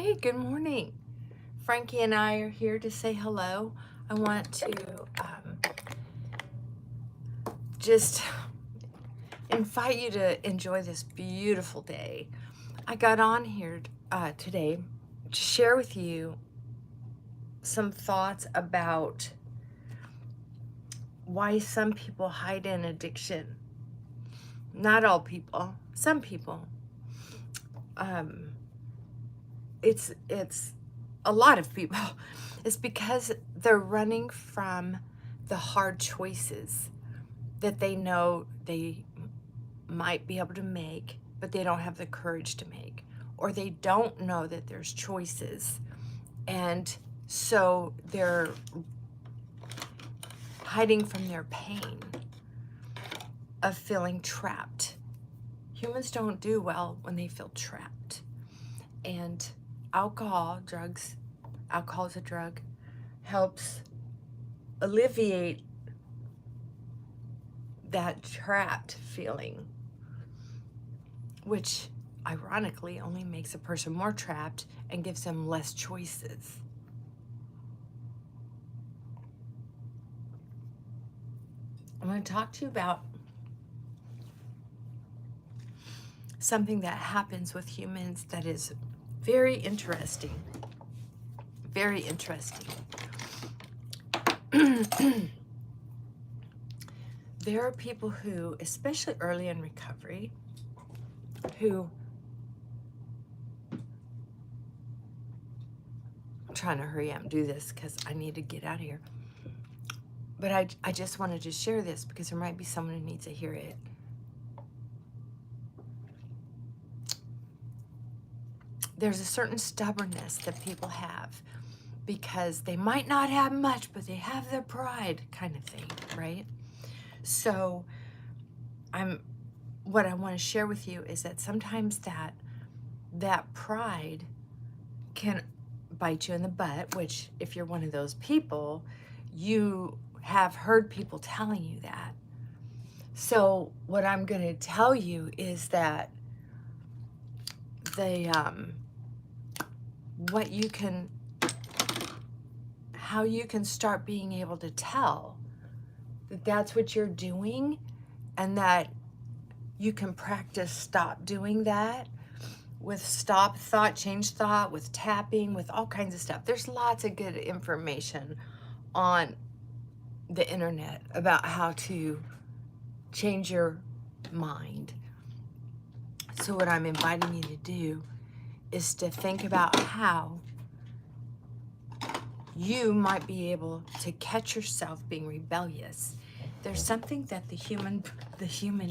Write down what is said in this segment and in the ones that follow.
Hey, good morning. Frankie and I are here to say hello. I want to just invite you to enjoy this beautiful day. I got on here today to share with you some thoughts about why some people hide in addiction. Not all people, some people. It's a lot of people. It's because they're running from the hard choices that they know they might be able to make, but they don't have the courage to make, or they don't know that there's choices, and so they're hiding from their pain of feeling trapped. Humans don't do well when they feel trapped, and alcohol is a drug, helps alleviate that trapped feeling, which ironically only makes a person more trapped and gives them less choices. I'm going to talk to you about something that happens with humans that is very interesting. Very interesting. There are people who, especially early in recovery, who, I'm trying to hurry up and do this because I need to get out of here. But I just wanted to share this because there might be someone who needs to hear it. There's a certain stubbornness that people have because they might not have much, but they have their pride, kind of thing, right? So what I want to share with you is that sometimes that pride can bite you in the butt, which if you're one of those people, you have heard people telling you that. So what I'm going to tell you is that how you can start being able to tell that that's what you're doing, and that you can practice stop doing that with stop thought, change thought, with tapping, with all kinds of stuff. There's lots of good information on the internet about how to change your mind. So what I'm inviting you to do is to think about how you might be able to catch yourself being rebellious. There's something that the human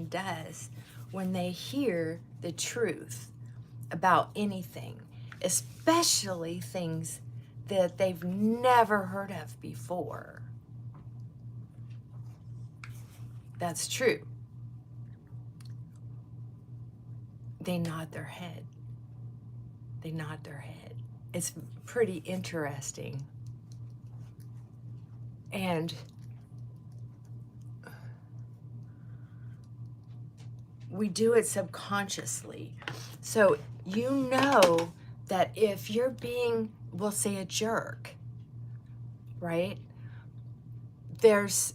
does when they hear the truth about anything, especially things that they've never heard of before. That's true. They nod their head. They nod their head. It's pretty interesting. And we do it subconsciously. So you know that if you're being, we'll say, a jerk, right? There's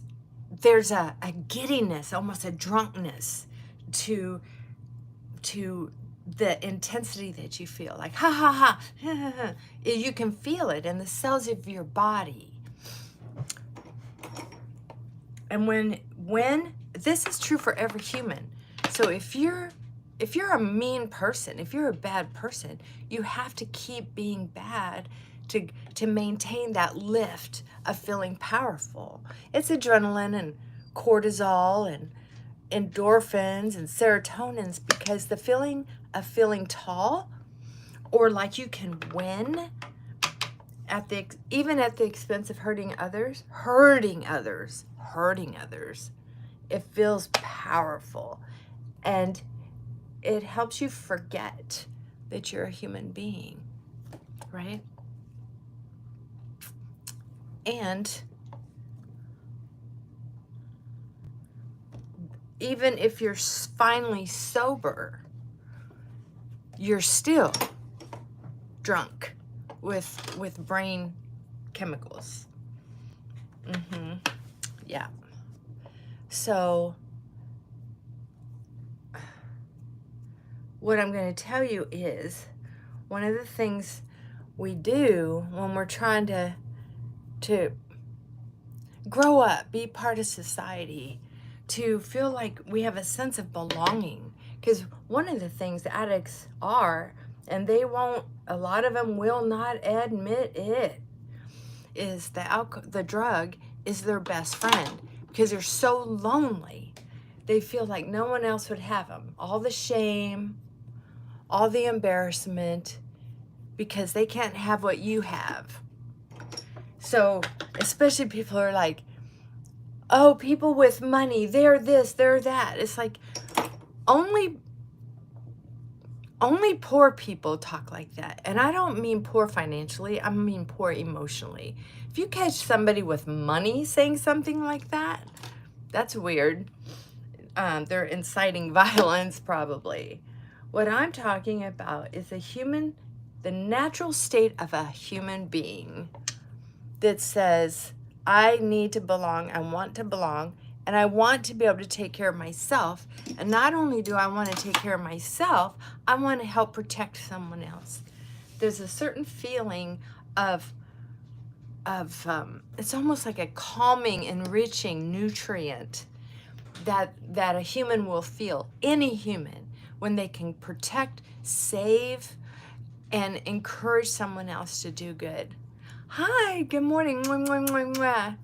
a giddiness, almost a drunkenness to the intensity that you feel, like ha ha ha, ha, ha, ha. You can feel it in the cells of your body. And when this is true for every human. So if you're a mean person, if you're a bad person, you have to keep being bad to maintain that lift of feeling powerful. It's adrenaline and cortisol and endorphins and serotonins, because the feeling of feeling tall, or like you can win even at the expense of hurting others, it feels powerful, and it helps you forget that you're a human being, right? And even if you're finally sober, you're still drunk with brain chemicals. Yeah. So what I'm going to tell you is one of the things we do when we're trying to grow up, be part of society, to feel like we have a sense of belonging. Because one of the things addicts are, and they won't, a lot of them will not admit it, is the drug is their best friend, because they're so lonely. They feel like no one else would have them. All the shame, all the embarrassment, because they can't have what you have. So especially people are like, oh, people with money, they're this, they're that. It's like only poor people talk like that. And I don't mean poor financially, I mean poor emotionally. If you catch somebody with money saying something like that, that's weird. They're inciting violence probably. What I'm talking about is the natural state of a human being that says, I need to belong, I want to belong, and I want to be able to take care of myself. And not only do I want to take care of myself, I want to help protect someone else. There's a certain feeling of it's almost like a calming, enriching nutrient that a human will feel, any human, when they can protect, save, and encourage someone else to do good. Hi, good morning. Mwah, mwah, mwah, mwah.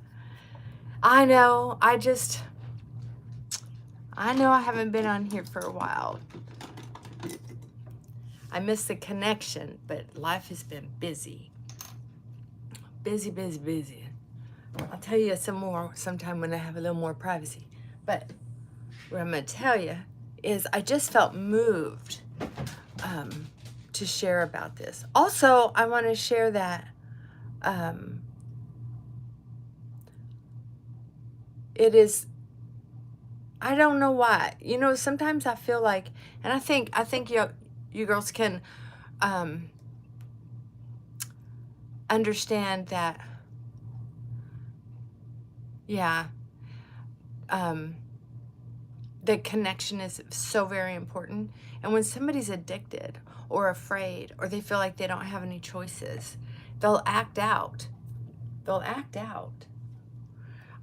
I know, I haven't been on here for a while. I miss the connection, but life has been busy. Busy, busy, busy. I'll tell you some more sometime when I have a little more privacy. But what I'm going to tell you is I just felt moved to share about this. Also, I want to share that it is, I don't know why. You know, sometimes I feel like, and I think you girls can understand that, yeah, the connection is so very important. And when somebody's addicted or afraid, or they feel like they don't have any choices, they'll act out. They'll act out.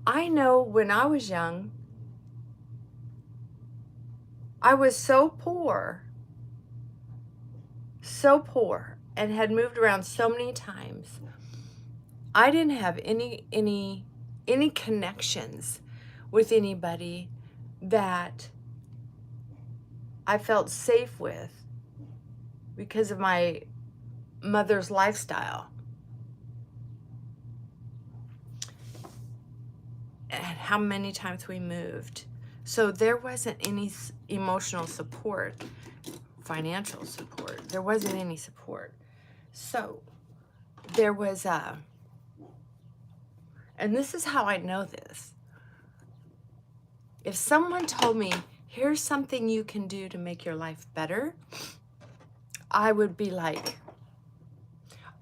I know when I was young, I was so poor, and had moved around so many times. I didn't have any connections with anybody that I felt safe with because of my mother's lifestyle and how many times we moved. So there wasn't any emotional support, financial support. There wasn't any support. So there was and this is how I know this. If someone told me, here's something you can do to make your life better, I would be like,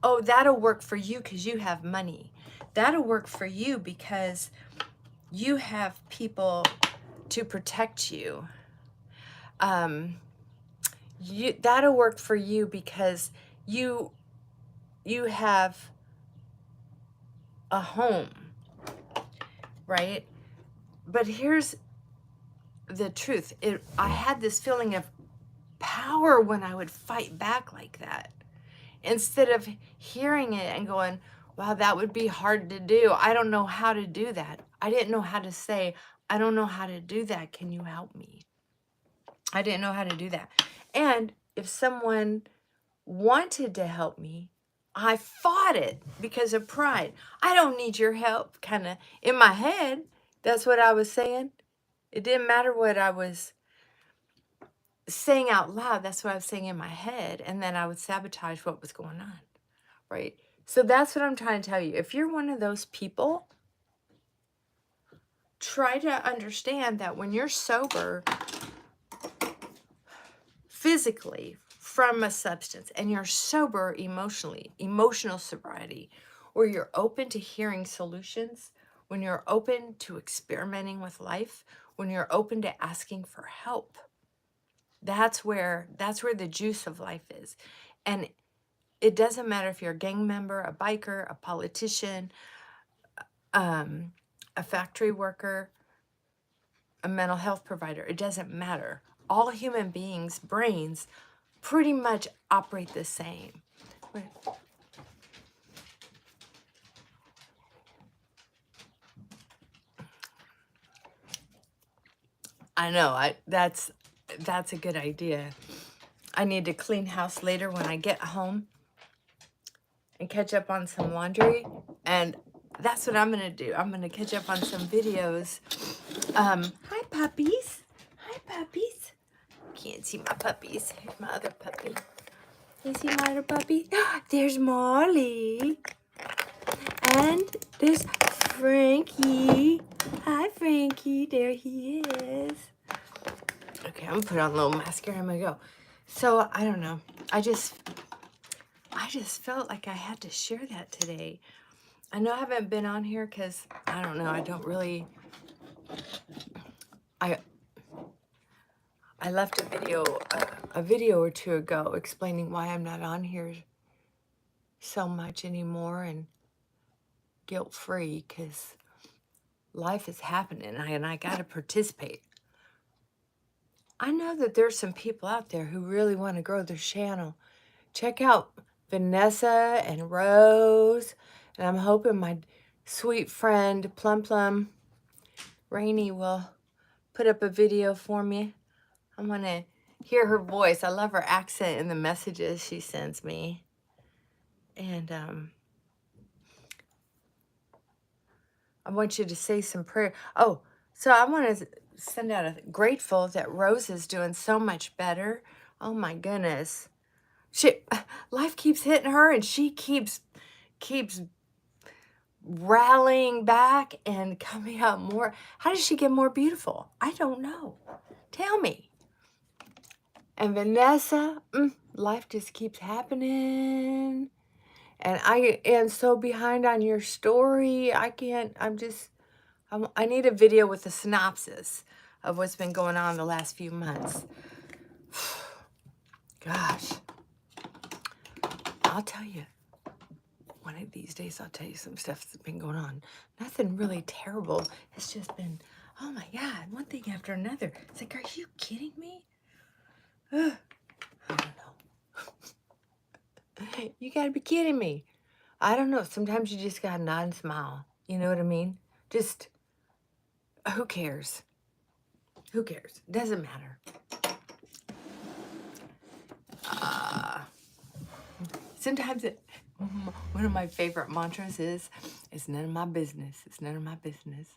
oh, that'll work for you because you have money. That'll work for you because you have people to protect you. That'll work for you because you have a home, right? But here's the truth. I had this feeling of power when I would fight back like that. Instead of hearing it and going, wow, that would be hard to do. I don't know how to do that. I didn't know how to say, I don't know how to do that. Can you help me? I didn't know how to do that. And if someone wanted to help me, I fought it because of pride. I don't need your help, kind of in my head. That's what I was saying. It didn't matter what I was saying out loud. That's what I was saying in my head. And then I would sabotage what was going on, right? So that's what I'm trying to tell you. If you're one of those people, try to understand that when you're sober, physically, from a substance and you're sober emotionally, emotional sobriety, where you're open to hearing solutions, when you're open to experimenting with life, when you're open to asking for help, that's where the juice of life is. And it doesn't matter if you're a gang member, a biker, a politician, a factory worker, a mental health provider. It doesn't matter. All human beings' brains pretty much operate the same. Wait. I know. That's a good idea. I need to clean house later when I get home and catch up on some laundry, and that's what I'm gonna do. I'm gonna catch up on some videos. Hi puppies. Hi puppies. Can't see my puppies. Here's my other puppy. You see my other puppy? There's Molly. And there's Frankie. Hi Frankie. There he is. Okay, I'm gonna put on a little mascara. I'm gonna go. So I don't know. I just felt like I had to share that today. I know I haven't been on here because I don't know. I don't really. I left a video or two ago explaining why I'm not on here so much anymore and guilt-free, because life is happening and I got to participate. I know that there's some people out there who really want to grow their channel. Check out Vanessa and Rose, and I'm hoping my sweet friend Plum Rainey will put up a video for me. I want to hear her voice. I love her accent in the messages she sends me. And I want you to say some prayer. Oh, so I want to send out a grateful that Rose is doing so much better. Oh my goodness. Life keeps hitting her and she keeps rallying back and coming out more. How does she get more beautiful? I don't know. Tell me. And Vanessa, life just keeps happening. And I am so behind on your story. I need a video with a synopsis of what's been going on the last few months. Gosh. I'll tell you. One of these days, I'll tell you some stuff that's been going on. Nothing really terrible. It's just been, oh my God, one thing after another. It's like, are you kidding me? I don't know. You gotta be kidding me. I don't know. Sometimes you just gotta nod and smile. You know what I mean? Just, who cares? Who cares? Doesn't matter. Sometimes one of my favorite mantras is, it's none of my business. It's none of my business.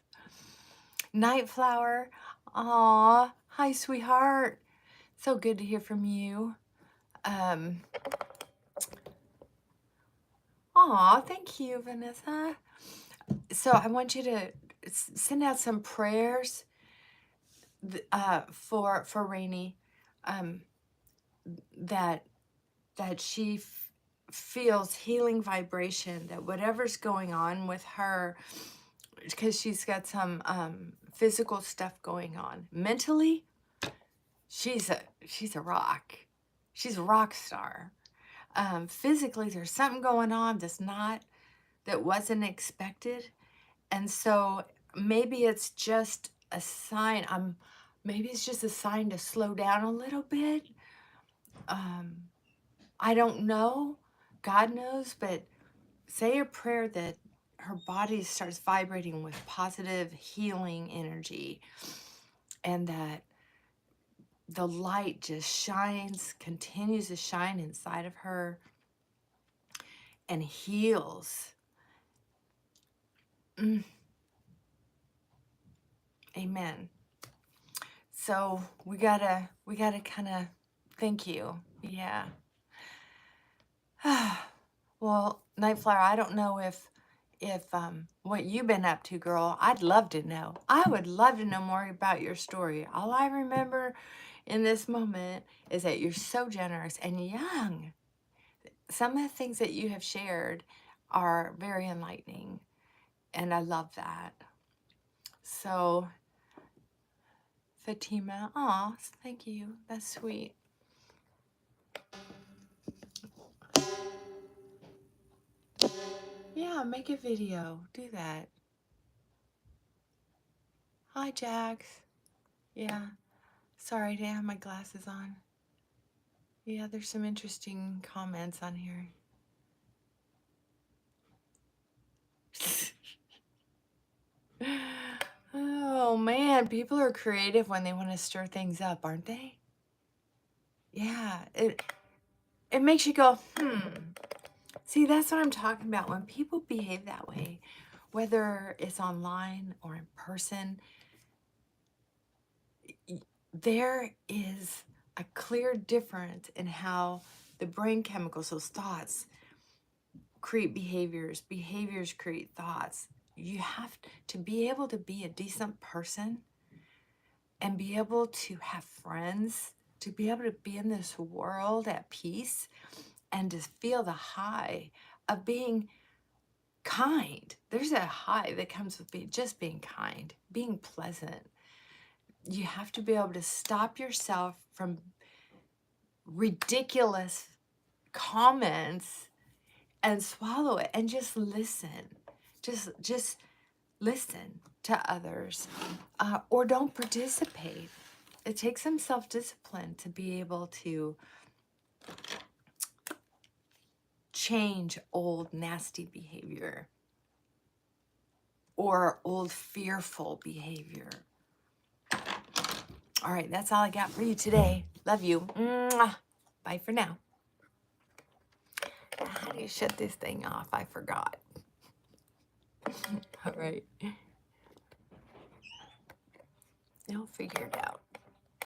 Night Flower. Aw, hi, sweetheart. So good to hear from you. Aw, thank you, Vanessa. So I want you to send out some prayers for Rainey, that she feels healing vibration, that whatever's going on with her, because she's got some physical stuff going on. Mentally, she's a rock. She's a rock star. Physically, there's something going on that wasn't expected. And so maybe it's just a sign. Maybe it's just a sign to slow down a little bit. I don't know. God knows, but say a prayer that her body starts vibrating with positive healing energy, and that the light just continues to shine inside of her and heals. Amen. So we gotta kind of thank you. Yeah. Well, Nightflower, I don't know if what you've been up to, girl. I'd love to know. I would love to know more about your story. All I remember in this moment is that you're so generous and young. Some of the things that you have shared are very enlightening, and I love that. So, Fatima, aw, thank you. That's sweet. Yeah, make a video. Do that. Hi, Jax. Yeah. Sorry, I didn't have my glasses on. Yeah, there's some interesting comments on here. Oh, man. People are creative when they want to stir things up, aren't they? Yeah. It makes you go, See, that's what I'm talking about. When people behave that way, whether it's online or in person, there is a clear difference in how the brain chemicals, those thoughts, create behaviors. Behaviors create thoughts. You have to be able to be a decent person and be able to have friends, to be able to be in this world at peace and to feel the high of being kind. There's a high that comes with just being kind, being pleasant. You have to be able to stop yourself from ridiculous comments and swallow it and just listen. Just listen to others, or don't participate. It takes some self-discipline to be able to change old nasty behavior or old fearful behavior. All right, that's all I got for you today. Love you. Mwah. Bye for now. How do you shut this thing off? I forgot. All right. I'll figure it out.